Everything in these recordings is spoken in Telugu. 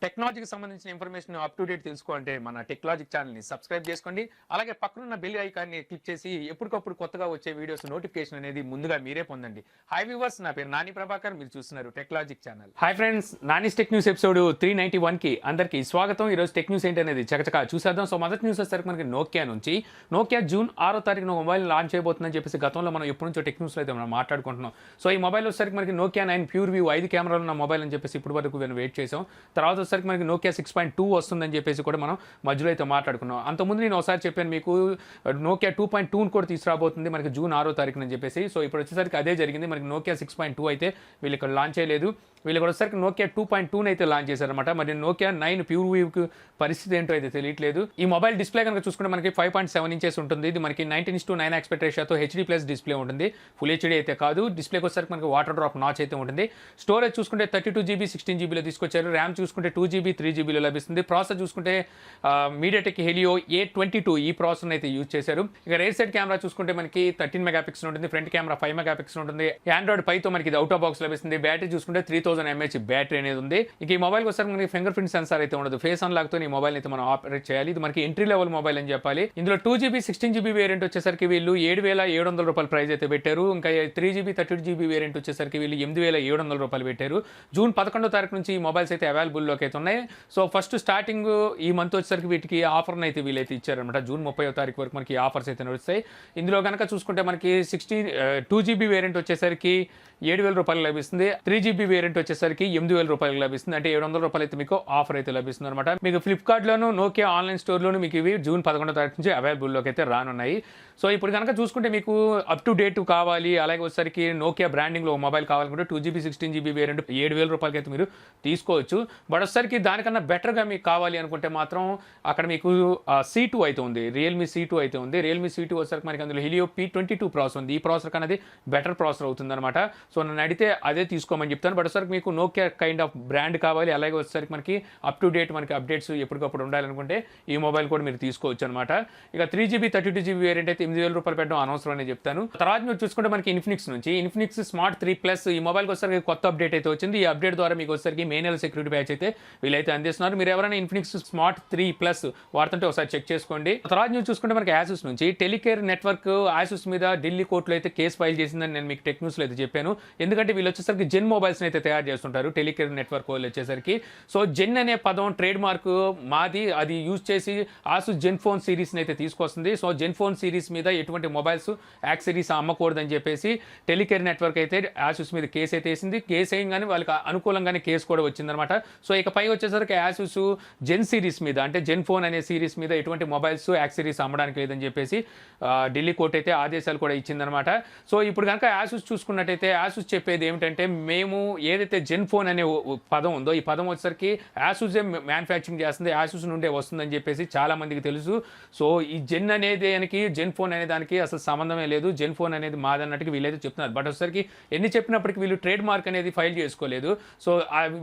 టెక్నాలజీకి సంబంధించిన ఇన్ఫర్మేషన్ అప్ టు డేట్ తెలుసుకోవాలంటే మన టెక్నాలజీ ఛానల్ని సబ్స్క్రైబ్ చేసుకోండి. అలాగే పక్కనున్న బెల్ ఐకాన్ని క్లిక్ చేసి ఎప్పటికప్పుడు కొత్తగా వచ్చే వీడియోస్ నోటిఫికేషన్ అనేది ముందుగా మీరే పొందండి. హాయ్ వ్యూవర్స్, నా పేరు నాని ప్రభాకర్, మీరు చూస్తున్నారు technology channel. Hi friends, Nani's tech news episode 391కి అందరికీ స్వాగతం. ఈరోజు టెక్ న్యూస్ ఏంటి అనేది చకచకా చూసేద్దాం. సో మొదటి న్యూస్ వచ్చేసరికి మనకి నోకియా జూన్ 6వ తారీఖున మొబైల్ లాంచ్ చేయబోతుందని చెప్పేసి గతంలో మనం ఎప్పటి నుంచో టెక్ న్యూస్లో అయితే మనం మాట్లాడుకుంటున్నాం. సో ఈ మొబైల్ వచ్చేసరికి మనకి నోకియా 9 ప్యూర్ వ్యూ 5 కెమెరాలు ఉన్న మొబైల్ అని చెప్పేసి ఇప్పటి వరకు వెయిట్ చేసాం. తర్వాత వచ్చేసరికి మనకి నోకియా 6.2 వస్తుందని చెప్పేసి కూడా మనం మధ్యలో అయితే మాట్లాడుకున్నాం. అంతకుముందు నేను ఒకసారి చెప్పాను మీకు నోకియా 2.2 కూడా తీసుకురాబోతుంది మనకి జూన్ 6వ తారీఖున అని చెప్పేసి. సో ఇప్పుడు వచ్చేసరికి అదే జరిగింది. మనకి నోకియా 6.2 అయితే వీళ్ళు ఇక్కడ లాంచ్ చేయలేదు. వీళ్ళు కూడా వచ్చేసరికి నోకియా 2.2 అయితే లాంచ్ చేశారనమాట. మరి నోకియా 9 ప్యూర్ వ్యూకి పరిస్థితి ఏంటో అయితే తెలియట్లేదు. ఈ మొబైల్ డిస్ప్లే కనుక చూసుకుంటే మనకి 5.7 ఇంచెస్ ఉంటుంది. ఇది మనకి 19:9 ఆస్పెక్ట్ రేషియోతో హెచ్డీ ప్లస్ డిస్ప్లే ఉంటుంది. ఫుల్ హెచ్డీ అయితే కాదు. డిస్ప్లేకి వచ్చేసరికి మనకి వాటర్ డ్రాప్ నాచ్ అయితే ఉంటుంది. స్టోరేజ్ చూసుకుంటే 32GB 16GBలో తీసుకొచ్చారు. ర్యామ్ చూసుకుంటే 2GB 3GBలో లభిస్తుంది. ప్రాసెసర్ చూసుకుంటే మీడియాటెక్ హెలియో A22 ఈ ప్రాసెసర్ అయితే యూజ్ చేశారు. ఇక రేర్ సైడ్ కెమెరా చూసుకుంటే మనకి 13 మెగాపిక్సెల్ ఉంటుంది. ఫ్రంట్ కెమెరా 5 మెగాపిక్సెల్ ఉంటుంది. ఆండ్రాయిడ్ 5తో మనకి ఇది అవుట్ ఆఫ్ బాక్స్ లభిస్తుంది. బ్యాటరీ చూసుకుంటే 3000 mAh బ్యాటరీ అనేది ఉంది. ఇక ఈ మొబైల్ వచ్చేసరికి మనకి ఫింగర్ ప్రింట్ సెన్సార్ అయితే ఉండదు. ఫేస్ అన్లాక్ తో ఈ మొబైల్ అయితే మనం ఆపరేట్ చేయాలి. ఇది మనకి ఎంట్రీ లెవెల్ మొబైల్ అని చెప్పాలి. ఇందులో 2GB 16GB వేరియంట్ వచ్చేసరికి వీళ్ళు 7,700 రూపాయల ప్రైస్ అయితే పెట్టారు. ఇంకా 3GB 32GB వేరియంట్ వచ్చేసరికి వీళ్ళు 8,700 రూపాయలు పెట్టారు. జూన్ 11వ తారీఖు నుంచి ఈ మొబైల్స్ అయితే అవైలబుల్ లోకి అయితే ఉన్నాయి. సో ఫస్ట్ స్టార్టింగ్ ఈ మంత్ వచ్చేసరికి వీటికి ఆఫర్ అయితే వీళ్ళైతే ఇచ్చారనమాట. జూన్ 30వ తారీఖు వరకు మనకి ఆఫర్స్ అయితే నడుస్తాయి. ఇందులో కనుక చూసుకుంటే మనకి 2GB వేరియంట్ వచ్చేసరికి 7,000 రూపాయలు లభిస్తుంది. 3GB వేరియంట్ వచ్చేసరికి 8,000 రూపాయలు లభిస్తుంది. అంటే 700 రూపాయలు అయితే మీకు ఆఫర్ అయితే లభిస్తుంది అనమాట. మీకు ఫ్లిప్కార్ట్ లోను నోకియా ఆన్లైన్ స్టోర్ లోను మీకు ఇవి జూన్ 11వ తారీఖు నుంచి అవైలబుల్ లోకి అయితే రానున్నాయి. సో ఇప్పుడు కనుక చూసుకుంటే మీకు అప్ టు డేట్ కావాలి, అలాగే వచ్చేసరికి నోకియా బ్రాండింగ్ లో మొబైల్ కావాలనుకుంటే 2GB 16GB వేరియంట్ 7,000 రూపాయలకి అయితే మీరు తీసుకోవచ్చు. బట్ వచ్చేసరికి దానికన్నా బెటర్గా మీకు కావాలి అనుకుంటే మాత్రం అక్కడ మీకు C2 అయితే ఉంది. రియల్మీ C2 అయితే ఉంది. రియల్మీ C2 వచ్చేసరికి మనకి అందులో హెలియో P22 ప్రాసెసర్ ఉంది. ఈ ప్రాసెసర్ అనేది బెటర్ ప్రాసెసర్ అవుతుంది అనమాట. సో నన్ను అడిగితే అదే తీసుకోమని చెప్తాను. బట్ వచ్చేసరికి మీకు నోకియా కైండ్ ఆఫ్ బ్రాండ్ కావాలి, అలాగే వచ్చేసరికి మనకి అప్ టు డేట్ మనకి అప్డేట్స్ ఎప్పటికప్పుడు ఉండాలనుకుంటే ఈ మొబైల్ కూడా మీరు తీసుకోవచ్చు అనమాట. ఇక 3GB 32GB వేరియంట్ అయితే 8,000 రూపాయలు పెట్టడం అనవసరం అని చెప్తాను. తర్వాత మీరు చూసుకుంటే మనకి ఇన్ఫినిక్స్ స్మార్ట్ 3 ఈ మొబైల్కి వచ్చేసరికి కొత్త అప్డేట్ అయితే వచ్చింది. ఈ అప్డేట్ ద్వారా మీకు వచ్చేసరికి మెయిన్ సెక్యూరిటీ ప్యాచ్ అయితే వీళ్ళైతే అందిస్తున్నారు. మీరు ఎవరైనా ఇన్ఫినిక్స్ స్మార్ట్ 3 వాడుతుంటే ఒకసారి చెక్ చేసుకోండి. తర్వాత మీరు చూసుకుంటే మనకి యాసూస్ నుంచి టెలికేర్ నెట్వర్క్ యాసూస్ మీద ఢిల్లీ కోర్టులో అయితే కేసు ఫైల్ చేసిందని నేను మీకు టెక్ న్యూస్లో అయితే చెప్పాను. ఎందుకంటే వీళ్ళు వచ్చేసరికి జెన్ మొబైల్స్ అయితే తయారు చేస్తుంటారు టెలికేర్ నెట్వర్క్ వాళ్ళు వచ్చేసరికి. సో జెన్ అనే పదం ట్రేడ్ మార్క్ మాది, అది యూజ్ చేసి ఆసూస్ జెన్ ఫోన్ సిరీస్ని అయితే తీసుకొస్తుంది. సో జెన్ ఫోన్ సిరీస్ మీద ఎటువంటి మొబైల్స్ యాక్సరీస్ అమ్మకూడదని చెప్పేసి టెలికేర్ నెట్వర్క్ అయితే యాసూస్ మీద కేసు అయితే వేసింది. కేసు వేయగానే వాళ్ళకి అనుకూలంగానే కేసు కూడా వచ్చిందనమాట. సో ఇకపై వచ్చేసరికి యాసూస్ జెన్ సిరీస్ మీద అంటే జెన్ ఫోన్ అనే సిరీస్ మీద ఎటువంటి మొబైల్స్ యాక్సరీస్ అమ్మడానికి లేదని చెప్పేసి ఢిల్లీ కోర్టు అయితే ఆదేశాలు కూడా ఇచ్చిందనమాట. సో ఇప్పుడు కనుక యాసూస్ చూసుకున్నట్టయితే యాసూస్ చెప్పేది ఏమిటంటే, మేము ఏదైతే జెన్ ఫోన్ అనే పదం ఉందో ఈ పదం వచ్చేసరికి యాసూసే మ్యానుఫ్యాక్చరింగ్ చేస్తుంది, యాసూస్ నుండే వస్తుందని చెప్పేసి చాలా మందికి తెలుసు. సో ఈ జెన్ అనేది దానికి జెన్ ఫోన్ అనే దానికి అసలు సంబంధమే లేదు. జెన్ ఫోన్ అనేది మాదన్నట్టుగా వీళ్ళైతే చెప్తున్నారు. బట్ వచ్చేసరికి ఎన్ని చెప్పినప్పటికీ వీళ్ళు ట్రేడ్ మార్క్ అనేది ఫైల్ చేసుకోలేదు. సో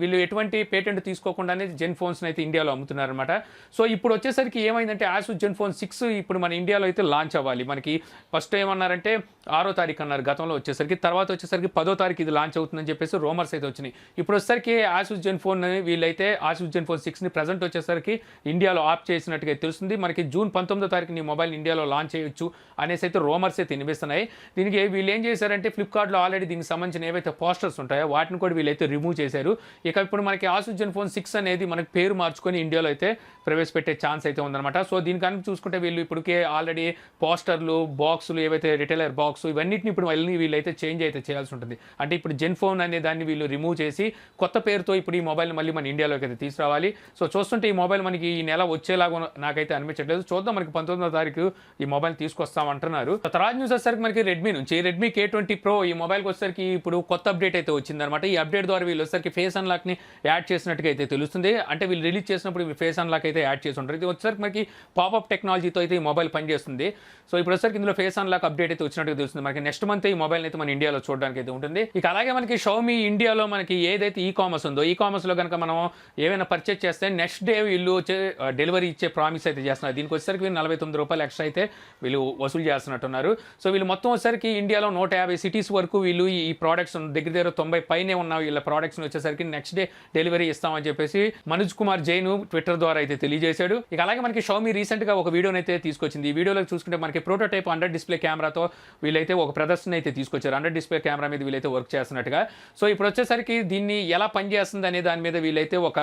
వీళ్ళు ఎటువంటి పేటెంట్ తీసుకోకుండానే జెన్ ఫోన్స్ అయితే ఇండియాలో అమ్ముతున్నారు అనమాట. సో ఇప్పుడు వచ్చేసరికి ఏమైందంటే యాసూస్ జెన్ ఫోన్ 6 ఇప్పుడు మన ఇండియాలో అయితే లాంచ్ అవ్వాలి. మనకి ఫస్ట్ ఏమన్నారంటే 6వ తారీఖు అన్నారు గతంలో వచ్చేసరికి. తర్వాత వచ్చేసరికి 10వ తారీఖు ఇది లాంచ్ అవుతుందని చెప్పేసి రూమర్స్ అయితే వచ్చినాయి. ఇప్పుడు వచ్చేసరికి ఆసూస్ జెన్ ఫోన్ వీళ్ళైతే ఆసూస్ జెన్ ఫోన్ 6ని ప్రజెంట్ వచ్చేసరికి ఇండియాలో ఆప్ చేసినట్టుగా తెలుస్తుంది. మనకి జూన్ 19వ తారీఖు నీ మొబైల్ ఇండియాలో లాంచ్ చేయొచ్చు అనేసి అయితే రూమర్స్ అయితే వినిపిస్తున్నాయి. దీనికి వీళ్ళు ఏం చేశారంటే ఫ్లిప్కార్ట్లో ఆల్రెడీ దీనికి సంబంధించిన ఏవైతే పోస్టర్స్ ఉంటాయో వాటిని కూడా వీళ్ళైతే రిమూవ్ చేశారు. ఇక ఇప్పుడు మనకి ఆసూస్ జెన్ ఫోన్ 6 అనేది మనకి పేరు మార్చుకొని ఇండియాలో అయితే ప్రవేశపెట్టే ఛాన్స్ అయితే ఉందన్నమాట. సో దీని కనుక చూసుకుంటే వీళ్ళు ఇప్పటికే ఆల్రెడీ పోస్టర్లు, బాక్సులు, ఏవైతే రిటైలర్ బాక్స్ ఇవన్నిటిని ఇప్పుడు మళ్ళీ వీళ్ళైతే చేంజ్ అయితే చేయాల్సి ఉంటుంది. అంటే ఇప్పుడు జెన్ ఫోన్ అనే దాన్ని వీళ్ళు రిమూవ్ చేసి కొత్త పేరుతో ఇప్పుడు ఈ మొబైల్ మళ్ళీ మన ఇండియాలోకి అయితే తీసుకురావాలి. సో చూస్తుంటే ఈ మొబైల్ మనకి ఈ నెల వచ్చేలాగా నాకైతే అనిపించట్లేదు. చూద్దాం, మనకి 19వ తారీఖు ఈ మొబైల్ తీసుకొస్తామంటున్నారు. తర్వాత న్యూస్ వచ్చేసరికి మనకి రెడ్మీ K20 Pro ఈ మొబైల్కి వచ్చేసరికి ఇప్పుడు కొత్త అప్డేట్ అయితే వచ్చిందనమాట. ఈ అప్డేట్ ద్వారా వీళ్ళు వచ్చేసరికి ఫేస్ అన్లాక్ని యాడ్ చేసినట్టుగా అయితే తెలుస్తుంది. అంటే వీళ్ళు రిలీజ్ చేసినప్పుడు ఫేస్ అన్లాక్ అయితే యాడ్ చేసి ఉంటారు. ఇది వచ్చేసరికి మనకి పాపప్ టెక్నాలజీతో అయితే ఈ మొబైల్ పనిచేస్తుంది. సో ఇప్పుడు వచ్చేసరికి ఇందులో ఫేస్ అన్లాక్ అప్డేట్ అయితే వచ్చినట్టుగా తెలుస్తుంది. మనకి నెక్స్ట్ మంత్ ఈ మొబైల్ అయితే మన ఇండియాలో చూడడానికి అయితే ఉంటుంది. ఇక అలాగే మనకి షామీ ఇండియాలో మనకి ఏదైతే ఈ కామర్స్ ఉందో ఈ కామర్స్లో కనుక మనం ఏమైనా పర్చేస్ చేస్తే నెక్స్ట్ డే వీళ్ళు వచ్చే డెలివరీ ఇచ్చే ప్రామిస్ అయితే చేస్తున్నారు. దీనికి వచ్చేసరికి వీళ్ళు 49 రూపాయలు ఎక్స్ట్రా అయితే వీళ్ళు వసూలు చేస్తున్నట్టున్నారు. సో వీళ్ళు మొత్తం వచ్చేసరికి ఇండియాలో 150 సిటీస్ వరకు వీళ్ళు ఈ ప్రోడక్ట్స్ దగ్గర 90 పైనే ఉన్న వీళ్ళ ప్రోడక్ట్స్ని వచ్చేసరికి నెక్స్ట్ డే డెలివరీ ఇస్తామని చెప్పేసి మనోజ్ కుమార్ జైన్ ట్విట్టర్ ద్వారా అయితే తెలియజేశాడు. ఇక అలాగే మనకి షామీ రీసెంట్ గా ఒక వీడియోని అయితే తీసుకొచ్చింది. ఈ వీడియోలో చూసుకుంటే మనకి ప్రోటోటైప్ అండర్ డిస్ప్లే కెమెరాతో వీళ్ళైతే ఒక ప్రదర్శన అయితే తీసుకొచ్చారు. అండర్ డిస్ప్లే కెమెరా మీద వీళ్ళైతే వర్క్ చేస్తున్నట్టుగా. సో ఇప్పుడు వచ్చేసరికి దీన్ని ఎలా పనిచేస్తుంది అనే దాని మీద వీళ్ళైతే ఒక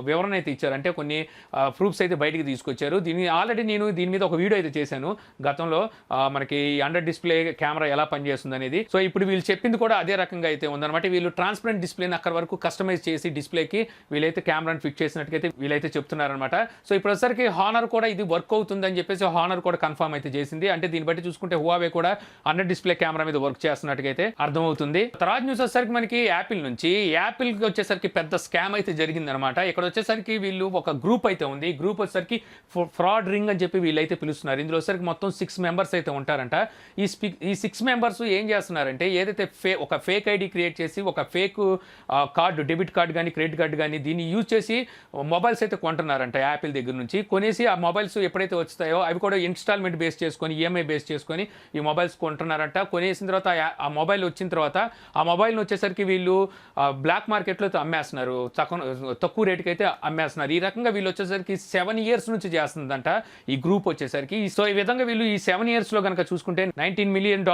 వివరణ అయితే ఇచ్చారు. అంటే కొన్ని ప్రూఫ్స్ అయితే బయటికి తీసుకొచ్చారు. ఆల్రెడీ నేను దీని మీద ఒక వీడియో అయితే చేశాను గతంలో, మనకి అండర్ డిస్ప్లే కెమెరా ఎలా పనిచేస్తుంది అనేది. సో ఇప్పుడు వీళ్ళు చెప్పింది కూడా అదే రకంగా అయితే ఉందన్నమాట. వీళ్ళు ట్రాన్స్పరెంట్ డిస్ప్లేని అక్కడ వరకు కస్టమైజ్ చేసి డిస్ప్లేకి వీళ్ళైతే కెమెరాని ఫిట్ చేసినట్టుగా వీళ్ళైతే చెప్తున్నారనమాట. సో ఇప్పుడు వచ్చేసరికి హానర్ కూడా ఇది వర్క్ అవుతుందని చెప్పేసి హానర్ కూడా కన్ఫర్మ్ అయితే చేసింది. అంటే దీన్ని బట్టి చూసుకుంటే హువావే కూడా అండర్ డిస్ప్లే కెమెరా మీద వర్క్ చేస్తున్నట్టుగా అయితే అర్థమవుతుంది. తర్వాత న్యూస్ వచ్చేసరికి మనకి యాపిల్ నుంచి, యాపిల్కి వచ్చేసరికి పెద్ద స్కామ్ అయితే జరిగిందనమాట. ఇక్కడ వచ్చేసరికి వీళ్ళు ఒక గ్రూప్ అయితే ఉంది. ఈ గ్రూప్ వచ్చేసరికి ఫ్రాడ్ రింగ్ అని చెప్పి వీళ్ళైతే పిలుస్తున్నారు. ఇందులో వచ్చేసరికి మొత్తం 6 మెంబర్స్ అయితే ఉంటారంట. ఈ 6 మెంబర్స్ ఏం చేస్తున్నారంటే ఏదైతే ఒక ఫేక్ ఐడి క్రియేట్ చేసి ఒక ఫేక్ కార్డు, డెబిట్ కార్డు కానీ క్రెడిట్ కార్డు కానీ దీన్ని యూజ్ చేసి మొబైల్స్ అయితే కొంటున్నారంట యాపిల్ దగ్గర నుంచి. కొనేసి ఆ మొబైల్స్ ఎప్పుడైతే వస్తాయో అవి కూడా ఇన్స్టాల్మెంట్ బేస్ చేసుకొని, ఈఎంఐ బేస్ చేసుకొని ఈ మొబైల్స్ కొంటున్నారంట. కొనేసిన తర్వాత ఆ మొబైల్ వచ్చిన తర్వాత ఆ మొబైల్ని వచ్చేసరికి వీళ్ళు బ్లాక్ మార్కెట్లో అమ్మేస్తున్నారు, తక్కువ రేటుకి అయితే అమ్మేస్తున్నారు. ఈ రకంగా వీళ్ళు వచ్చేసరికి 7 years నుంచి చేస్తుందంట ఈ గ్రూప్ వచ్చేసరికి. సో ఈ విధంగా వీళ్ళు ఈ 7 yearsలో కనుక చూసుకుంటే $19 million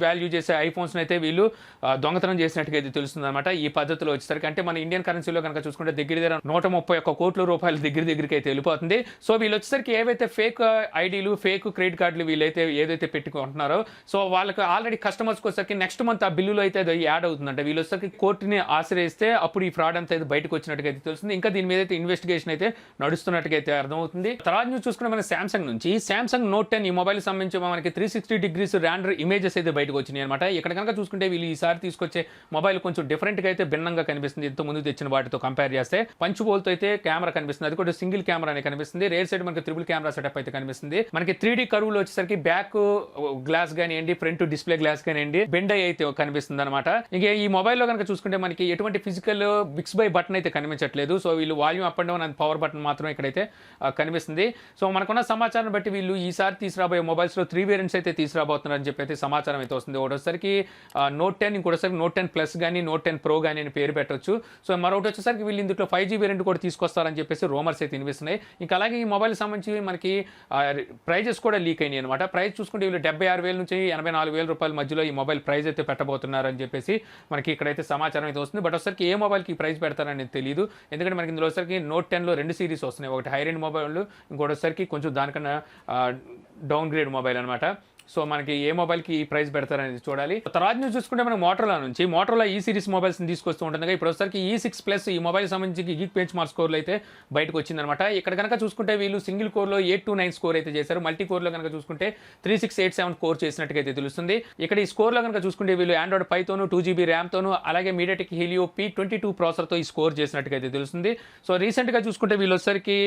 వాల్యూ చేసే ఐఫోన్స్ అయితే వీళ్ళు దొంగతనం చేసినట్టుగా అయితే తెలుస్తుంది అనమాట. ఈ పద్ధతిలో వచ్చేసరికి అంటే మన ఇండియన్ కరెన్సీలో కనుక చూసుకుంటే దగ్గర 131 కోట్ల రూపాయల దగ్గరికి అయితే వెళ్ళిపోతుంది. సో వీళ్ళు వచ్చేసరికి ఏవైతే ఫేక్ ఐడీలు, ఫేక్ క్రెడిట్ కార్డులు వీళ్ళైతే ఏదైతే పెట్టుకుంటున్నారో సో వాళ్ళకి ఆల్రెడీ కస్టమర్స్కి వచ్చేసరికి నెక్స్ట్ మంత్ ఆ బిల్లులో అయితే అది యాడ్ అవుతుందంట. వీళ్ళు వచ్చేసరికి కోర్టుని ఆశ్రయిస్తే అప్పుడు ఈ ఫ్రాడ్ అంతా అయితే బయటకు వచ్చినట్టుగా అయితే తెలుస్తుంది. ఇంకా దీని మీద అయితే ఇన్వెస్టిగేషన్ అయితే నడుస్తున్నట్టుగా అయితే అర్థమవుతుంది. తర్వాత న్యూస్ చూసుకుంటే మన సామ్సంగ్ నుంచి, సామ్సంగ్ నోట్ 10 ఈ మొబైల్ సంబంధించి మనకి 360 degrees ర్యాండర్ ఇమేజెస్ అయితే బయటకు వచ్చినాయి అనమాట. ఇక్కడ కనుక చూసుకుంటే వీళ్ళు ఈసారి తీసుకొచ్చే మొబైల్ కొంచెం డిఫరెంట్గా అయితే భిన్నంగా కనిపిస్తుంది. ఎంతో ముందు తెచ్చిన వాటితో కంపేర్ చేస్తే పంచ్ బోల్తో అయితే కెమెరా కనిపిస్తుంది. అది కూడా సింగిల్ కెమెరా అనే కనిపిస్తుంది. రేర్ సైడ్ మనకి ట్రిపుల్ కెమెరా సెటప్ అయితే కనిపిస్తుంది. మనకి 3D కర్వ్లో వచ్చేసరికి బ్యాక్ గ్లాస్ కానివ్వండి, ఫ్రంట్ డిస్ప్లే గ్లాస్ కానివ్వండి, బెండ్ అయితే కనిపిస్తుంది అనమాట. ఇంకా ఈ మొబైల్లో కనుక చూసుకుంటే మనకి ఎటువంటి ఫిజికల్ బిక్స్ బై బటన్ అయితే కనిపించట్లేదు. సో వీళ్ళు volume up and down and power button మాత్రం ఇక్కడైతే కనిపిస్తుంది. సో మనకున్న సమాచారం బట్టి వీళ్ళు ఈసారి తీసుకురాబోయే మొబైల్స్లో 3 వేరియంట్స్ అయితే తీసుకురాబోతున్నారని చెప్పి అయితే సమాచారం అయితే వస్తుంది. ఒకటోసరికి నోట్ 10, ఇంకోటిసరికి నోట్ 10 ప్లస్ కానీ నోట్ 10 ప్రో కానీ అని పేరు పెట్టవచ్చు. సో మరొకటి వచ్చేసరికి వీళ్ళు ఇందులో 5G వేరియంట్ కూడా తీసుకొస్తారని చెప్పేసి రూమర్స్ అయితే వినిపిస్తున్నాయి. ఇంకా అలాగే ఈ మొబైల్ సంబంధించి మనకి ప్రైజెస్ కూడా లీక్ అయినాయి అనమాట. ప్రైస్ చూసుకుంటే వీళ్ళు 76,000 నుంచి 84,000 రూపాయల మధ్యలో ఈ మొబైల్ ప్రైస్ అయితే పెట్టబోతున్నారని చెప్పేసి మనకి ఇక్కడైతే సమాచారం అయితే వస్తుంది. బట్ వచ్చరికి ఏ మొబైల్కి ఈ ప్రైస్ పెడతారనేది తెలియదు. ఎందుకంటే మనకి ఇందులో వచ్చరికి నోట్ 10లో 2 సిరీస్ వస్తున్నాయి. ఒకటి హై రేంజ్ మొబైల్, ఇంకోటి వచ్చరికి కొంచెం దానికన్నా డౌన్ గ్రేడ్ మొబైల్ అనమాట. సో మనకి ఏ మొబైల్కి ఈ ప్రైస్ పెడతారనేది చూడాలి. తర్వాత న్యూస్ చూసుకుంటే మనం మోటరోలా నుంచి, మోటరోలా ఈ సిరీస్ మొబైల్స్ని తీసుకొస్తూ ఉంటుంది. ఇప్పుడు వచ్చరికి E6 Plus ఈ మొబైల్ సంబంధించి గీక్ బెంచ్ మార్క్ స్కోర్లో అయితే బయటకు వచ్చిందనమాట. ఇక్కడ కనుక చూసుకుంటే వీళ్ళు సింగిల్ కోర్లో 829 స్కోర్ అయితే చేశారు. మల్టీ కోర్లో కనుక చూసుకుంటే 3687 కోర్ చేసినట్టుగా అయితే తెలుస్తుంది. ఇక్కడ ఈ స్కోర్లో కనుక చూసుకుంటే వీళ్ళు ఆండ్రాయిడ్ 5తోను 2GB ర్యామ్తోను అలాగే మీడియాటెక్ హీలియో P22 ప్రాసెసర్తో ఈ స్కోర్ చేసినట్టుగా అయితే తెలుస్తుంది. సో రీసెంట్గా చూసుకుంటే వీళ్ళు వచ్చరికి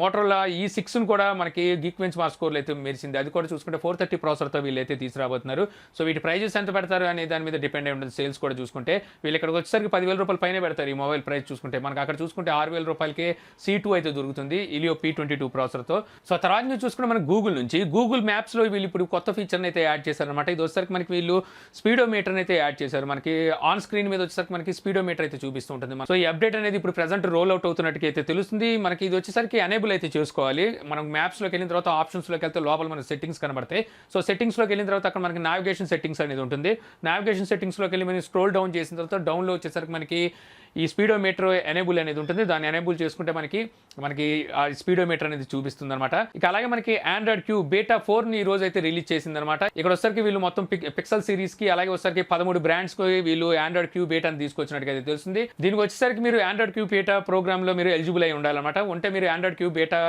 మోటరోలా E6ను కూడా మనకి గీక్ బెంచ్ మార్క్ స్కోర్లో అయితే మెరిసింది. అది కూడా చూసుకుంటే 430 ప్రాసెసర్తో వీళ్ళైతే తీసుకురాబోతున్నారు. సో వీటి ప్రైజెస్ ఎంత పెడతారు అనే దాని మీద డిపెండ్ అయి ఉంటుంది. సేల్స్ కూడా చూసుకుంటే వీళ్ళు ఇక్కడికి వచ్చేసరికి 10,000 రూపాయల పైన పెడతారు ఈ మొబైల్ ప్రైస్ చూసుకుంటే. మనకు అక్కడ చూసుకుంటే 6,000 రూపాయలకే C2 అయితే దొరుకుతుంది ఇలియో P22 ప్రాసెసర్తో. సో తర్వాత నుంచి చూసుకుంటే మనకి గూగుల్ నుంచి, గూగుల్ మ్యాప్స్లో వీళ్ళు ఇప్పుడు కొత్త ఫీచర్ని అయితే యాడ్ చేశారనమాట. ఇది వచ్చేసరికి మనకి వీళ్ళు స్పీడోమీటర్ అయితే యాడ్ చేశారు. మనకి ఆన్ స్క్రీన్ మీద వచ్చేసరికి మనకి స్పీడోమీటర్ అయితే చూపిస్తూ ఉంటుంది. సో ఈ అప్డేట్ అనేది ఇప్పుడు ప్రెజెంట్ రోల్ అవుట్ అవుతున్నట్టుగా అయితే తెలుస్తుంది. మనకి ఇది వచ్చేసరికి ఎనేబుల్ అయితే చేసుకోవాలి. మనం మ్యాప్స్లోకి వెళ్ళిన తర్వాత ఆప్షన్స్లోకి వెళ్తే లోపల మనకి సెట్టింగ్స్ కనబడతాయి. సో సెట్టింగ్స్లోకి వెళ్ళిన తర్వాత అక్కడ మనకి నావిగేషన్ సెట్టింగ్స్ అనేది ఉంటుంది. నావిగేషన్ సెట్టింగ్స్లోకి వెళ్ళి మనం స్క్రోల్ డౌన్ చేసిన తర్వాత డౌన్లో వచ్చేసరికి మనకి ఈ స్పీడోమీటర్ ఎనేబుల్ అనేది ఉంటుంది. దాన్ని ఎనేబుల్ చేసుకుంటే మనకి ఆ స్పీడోమీటర్ అనేది చూపిస్తుంది అనమాట. ఇక అలాగే మనకి ఆండ్రాయిడ్ క్యూ బేటా 4ని ఈ రోజు అయితే రిలీజ్ చేసింది అనమాట. ఇక్కడ వచ్చరికి వీళ్ళు మొత్తం పిక్సెల్ సిరీస్కి అలాగే వచ్చరికి 13 బ్రాండ్స్కి వీళ్ళు ఆండ్రాయిడ్ క్యూ బేటాని తీసుకొచ్చినట్టుగా అయితే తెలుస్తుంది. దీనికి వచ్చేసరికి మీరు ఆండ్రాయిడ్ క్యూ బేటా ప్రోగ్రామ్లో మీరు ఎలిజిబుల్ అయి ఉండాలన్నమాట. ఉంటే మీరు ఆండ్రాయిడ్ క్యూ బేటా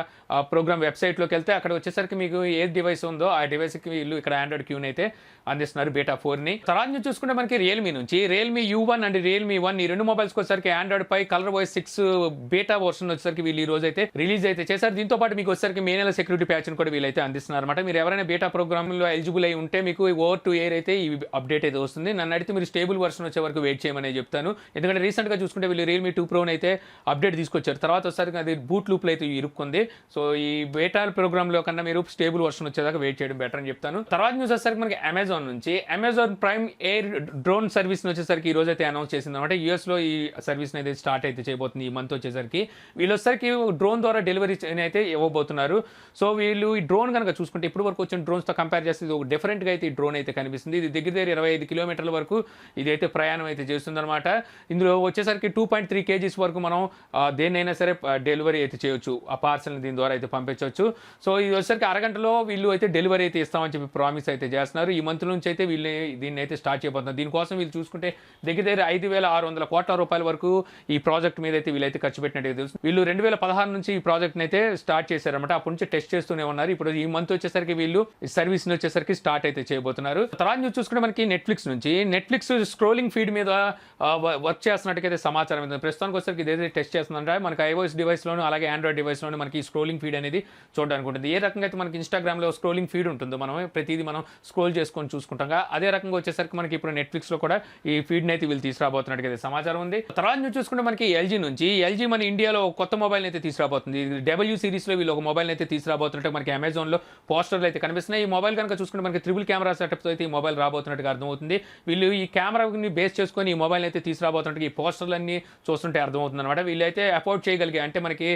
ప్రోగ్రామ్ వెబ్సైట్లోకి వెళ్తే అక్కడ వచ్చేసరికి మీకు ఏ డివైస్ ఉందో ఆ డివైస్కి వీళ్ళు ఇక్కడ ఆండ్రాయిడ్ క్యూని అయితే అందిస్తున్నారు బేటా 4ని. తర్వాత నుంచి చూసుకుంటే మనకి రియల్మీ నుంచి రియల్మీ U1 అండ్ రియల్మీ 1 ఈ 2 మొబైల్స్కి వచ్చేసరికి ఆండ్రాయిడ్ పై కలర్ వాయిస్ 6 బేటా వర్షన్ వచ్చేసరికి వీళ్ళు ఈ రోజు అయితే రిలీజ్ అయితే చేశారు. దీంతో పాటు మీకు వచ్చేసరికి మే నెల సెక్యూరిటీ ప్యాచ్ని కూడా వీళ్ళైతే అందిస్తున్నారు అనమాట. మీరు ఎవరైనా బేటా ప్రోగ్రామ్లో ఎలిజిబుల్ అయి ఉంటే మీకు ఓవర్ టు ఎయిర్ అయితే ఈ అప్డేట్ అయితే వస్తుంది. నన్ను అడిగితే మీరు స్టేబుల్ వర్షన్ వచ్చే వరకు వెయిట్ చేయమని చెప్తాను. ఎందుకంటే రీసెంట్గా చూసుకుంటే వీళ్ళు రియల్మీ 2 ప్రోని అయితే అప్డేట్ తీసుకొచ్చారు. తర్వాత వచ్చేసరికి అది బూట్ లూప్లో అయితే ఇరుక్కుంది. సో ఈ బేటా ప్రోగ్రామ్లో కన్నా మీరు స్టేబుల్ వర్షన్ వచ్చేదాకా వెయిట్ చేయడం బెటర్ అని చెప్తాను. తర్వాత న్యూస్ వచ్చేసరికి మనకి అమెజాన్ నుంచి, Amazon prime air drone service వచ్చేసరికి ఈ రోజు అయితే అనౌన్స్ చేసింది అనమాట. యూఎస్లో ఈ సర్వీస్ అనేది స్టార్ట్ అయితే చేయబోతుంది ఈ మంత్ వచ్చేసరికి. వీళ్ళు వచ్చేసరికి డ్రోన్ ద్వారా డెలివరీ అయితే ఇవ్వబోతున్నారు. సో వీళ్ళు ఈ డ్రోన్ కనుక చూసుకుంటే ఇప్పటి వరకు వచ్చిన డ్రోన్స్తో కంపేర్ చేస్తే ఇది ఒక డిఫరెంట్గా అయితే ఈ డ్రోన్ అయితే కనిపిస్తుంది. ఇది దగ్గర 25 కిలోమీటర్ల వరకు ఇదైతే ప్రయాణం అయితే చేస్తుందన్నమాట. ఇందులో వచ్చేసరికి 2.3 kgs వరకు మనం దేన్నైనా సరే డెలివరీ అయితే చేయొచ్చు. ఆ పార్సల్ని దీని ద్వారా అయితే పంపించవచ్చు. సో ఇది వచ్చేసరికి అరగంటలో వీళ్ళు అయితే డెలివరీ అయితే ఇస్తామని చెప్పి ప్రామిస్ అయితే చేస్తున్నారు. ఈ మంత్ నుంచి అయితే వీళ్ళు దీన్ని అయితే స్టార్ట్ చేయబోతున్నారు. దీనికోసం వీళ్ళు చూసుకుంటే దగ్గర 5,600 కోట్ల రూపాయల వరకు ఈ ప్రాజెక్ట్ మీద అయితే వీళ్ళైతే ఖర్చు పెట్టినట్టు తెలుసు. వీళ్ళు 2016 నుంచి ఈ ప్రాజెక్ట్ని అయితే స్టార్ట్ చేశారన్నమాట. అప్పటి నుంచి టెస్ట్ చేస్తూనే ఉన్నారు. ఇప్పుడు ఈ మంత్ వచ్చేసరికి వీళ్ళు సర్వీస్ వచ్చేసరికి స్టార్ట్ అయితే చేయబోతున్నారు. తర్వాత న్యూస్ చూసుకుంటే మనకి నెట్ఫ్లిక్స్ స్క్రోలింగ్ ఫీడ్ మీద వర్క్ చేస్తున్నట్టుగా సమాచారం ఉంది. ప్రస్తుతానికి వచ్చేసరికి ఇదైతే టెస్ట్ చేస్తుందంటే మనకి iOS డివైస్లోను అలాగే ఆండ్రాయిడ్ డివైస్లోను మనకి స్క్రోలింగ్ ఫీడ్ అనేది చూడడానికి ఉంటుంది. ఏ రకంగా అయితే మనకి ఇన్స్టాగ్రామ్లో స్క్రోలింగ్ ఫీడ్ ఉంటుందో మనం ప్రతిదీ మనం స్క్రోల్ చేసుకొని చూసుకుంటాం. అదే రకంగా వచ్చేసరికి మనకి ఇప్పుడు నెట్ఫ్లిక్స్లో కూడా ఈ ఫీడ్ని అయితే వీళ్ళు తీసుకురాబోతున్నట్టుగా సమాచారం ఉంది. తర్వాత న్యూస్ చూసుకుంటే మనకి ఎల్జీ మన ఇండియాలో కొత్త మొబైల్ అయితే తీసుకురాబోతుంది. W సిరీస్లో వీళ్ళు ఒక మొబైల్ అయితే తీసుకురాబోతున్నట్టు మనకి అమెజాన్లో పోస్టర్లు అయితే కనిపిస్తున్నాయి. ఈ మొబైల్ కనుక చూసుకుంటే మనకి ట్రిపుల్ కెమెరా సెటప్తో అయితే ఈ మొబైల్ రాబోతున్నట్టుగా అర్థమవుతుంది. వీళ్ళు ఈ కెమెరాని బేస్ చేసుకొని ఈ మొబైల్ అయితే తీసుకురాబోతున్నట్టు ఈ పోస్టర్లన్నీ చూస్తుంటే అర్థమవుతుంది అనమాట. వీళ్ళైతే అఫోర్డ్ చేయగలిగే అంటే మనకి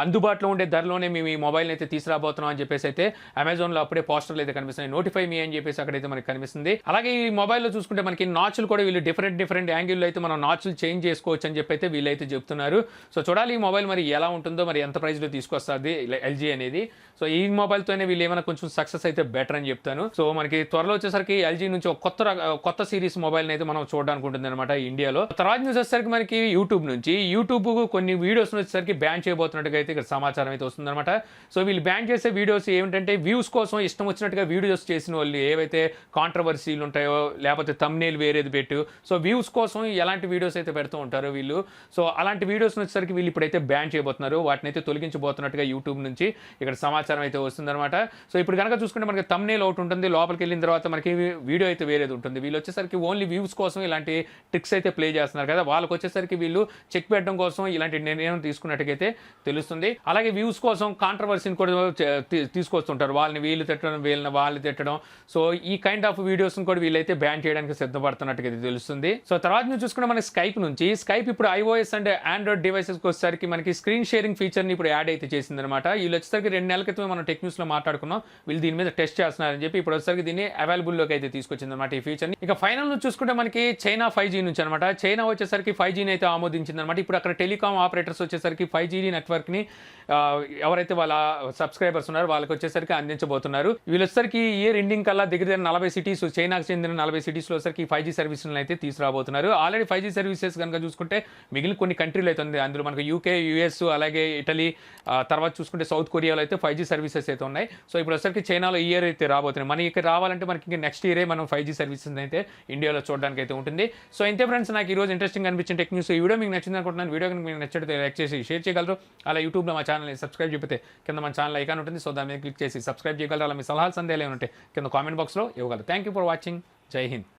అందుబాటులో ఉండే ధరలోనే మేము ఈ మొబైల్ అయితే తీసుకురాబోతున్నాం అని చెప్పేసి అయితే అమెజాన్లో అప్పుడే పోస్టర్లు అయితే కనిపిస్తున్నాయి. నోటిఫై మీ అని చెప్పేసి అక్కడైతే మనకి కనిపిస్తుంది. అలాగే ఈ మొబైల్లో చూసుకుంటే మనకి నాచులు కూడా వీళ్ళు డిఫరెంట్ యాంగిల్లో అయితే మనం నాచులు చేంజ్ చేసుకోవచ్చు అని చెప్పి అయితే వీళ్ళైతే చెప్తున్నారు. సో చూడాలి ఈ మొబైల్ మరి ఎలా ఉంటుందో, మరి ఎంత ప్రైస్లో తీసుకొస్తుంది ఎల్జీ అనేది. సో ఈ మొబైల్తోనే వీళ్ళు ఏమైనా కొంచెం సక్సెస్ అయితే బెటర్ అని చెప్తాను. సో మనకి త్వరలో వచ్చేసరికి ఎల్జీ నుంచి ఒక కొత్త సిరీస్ మొబైల్ అయితే మనం చూడడానికి ఉంటుంది అనమాట ఇండియాలో. తర్వాత న్యూస్ వచ్చేసరికి మనకి యూట్యూబ్ కొన్ని వీడియోస్ వచ్చేసరికి బ్యాన్ చేయబోతున్నట్టుగా అయితే ఇక్కడ సమాచారం అయితే వస్తుందన్నమాట. సో వీళ్ళు బ్యాన్ చేసే వీడియోస్ ఏమిటంటే వ్యూస్ కోసం ఇష్టం వచ్చినట్టుగా వీడియోస్ చేసిన వాళ్ళు ఏవైతే కాంట్రవర్సీలు ఉంటాయో లేకపోతే థంబ్నెయిల్ వేరేది పెట్టు, సో వ్యూస్ కోసం ఎలాంటి వీడియోస్ అయితే పెడుతూ ఉంటారో వీళ్ళు. సో అలాంటి వీడియోస్ వచ్చేసరికి వీళ్ళు ఇప్పుడైతే బ్యాన్ చేయబోతున్నారు. వాటిని అయితే తొలగించబోతున్నట్టుగా యూట్యూబ్ నుంచి ఇక్కడ సమాచారం అయితే వస్తుందన్నమాట. సో ఇప్పుడు కనుక చూసుకుంటే మనకి థంబ్నెయిల్ ఒకటి ఉంటుంది, లోపలికి వెళ్ళిన తర్వాత మనకి వీడియో అయితే వేరేది ఉంటుంది. వీళ్ళు వచ్చేసరికి ఓన్లీ వ్యూస్ కోసం ఇలాంటి ట్రిక్స్ అయితే ప్లే చేస్తున్నారు కదా, వాళ్ళకి వచ్చేసరికి వీళ్ళు చెక్ పెట్టడం కోసం ఇలాంటి నిర్ణయం తీసుకున్నట్టుగైతే తెలుస్తుంది. అలాగే వ్యూస్ కోసం కాంట్రవర్సీని కూడా తీసుకొస్తుంటారు. వీళ్ళు తిట్టడం, వాళ్ళు తిట్టడం. సో ఈ కైండ్ ఆఫ్ వీడియోస్ని కూడా వీళ్ళైతే బ్యాన్ చేయడానికి సిద్ధపడుతున్నట్టుగా తెలుస్తుంది. సో తర్వాత నుంచి చూసుకుంటే మనకి స్కైప్ ఇప్పుడు iOS అండ్ ఆండ్రాయిడ్ డివైసెస్కి వచ్చేసరికి మనకి స్క్రీన్ షేరింగ్ ఫీచర్ని ఇప్పుడు యాడ్ అయితే చేసిందనమాట. వీళ్ళు వచ్చేసరికి 2 నెలల క్రితమే మనం టెక్ న్యూస్లో మాట్లాడుకున్నాం. వీళ్ళు దీని మీద టెస్ట్ చేస్తున్నారని చెప్పి ఇప్పుడు వచ్చేసరికి దీన్ని అవైలబుల్లోకి అయితే తీసుకొచ్చిందనమాట ఈ ఫీచర్ని. ఇక ఫైనల్ నుంచి చూసుకుంటే మనకి చైనా 5G నుంచి అనమాట. చైనా వచ్చేసరికి 5Gని అయితే ఆమోదించిందనమాట. ఇప్పుడు అక్కడ టెలికాం ఆపరేటర్స్ వచ్చేసరికి 5G నెట్వర్క్ని ఎవరైతే వాళ్ళ సబ్స్క్రైబర్స్ ఉన్నారో వాళ్ళకి వచ్చేసరికి అందించబోతున్నారు. వీళ్ళు వచ్చేసరికి ఇయర్ ఎండింగ్ కల్లా దగ్గర 40 సిటీస్, చైనాకు చెందిన 40 సిటీస్లో వచ్చేసరికి 5G సర్వీసులను అయితే తీసుకురాబోతున్నారు. ఆల్రెడీ 5G సర్వీసెస్ కనుక చూసుకుంటే మిగిలిన కొన్ని కంట్రీలు అయితే ఉంది. అందులో మనకు UK, US అలాగే ఇటలీ, తర్వాత చూసుకుంటే సౌత్ కొరియాలో అయితే 5G సర్వీసెస్ అయితే ఉన్నాయి. సో ఇప్పుడు వచ్చేసరికి చైనాలో ఈ ఇయర్ అయితే రాబోతున్నాయి. మనకి ఇక్కడ రావాలంటే మనకి ఇంకా నెక్స్ట్ ఇయరే మనం 5G సర్వీసెస్ అయితే ఇండియాలో చూడడానికి అయితే ఉంటుంది. సో ఇంతే ఫ్రెండ్స్, నాకు ఈ రోజు ఇంట్రెస్టింగ్ అనిపించిన టెక్ న్యూస్. ఈ వీడియో మీకు నచ్చింది అనుకుంటున్నాను. వీడియో కనుక మీకు నచ్చితే లైక్ చేసి షేర్ చేయగలరు. అలా యూట్యూబ్లో మా ఛానల్ని సబ్స్క్రైబ్ చేయకపోతే కింద మన ఛానల్ ఐకాన్ ఉంటుంది. సో దాని మీద క్లిక్ చేసి సబ్స్క్రైబ్ చేయగలరు. అలా మీ సలహాలు సందేహాలు ఏమైనా ఉంటే కింద కామెంట్ బాక్స్లో ఇవ్వగలరు. Thank you for watching. జై హింద్.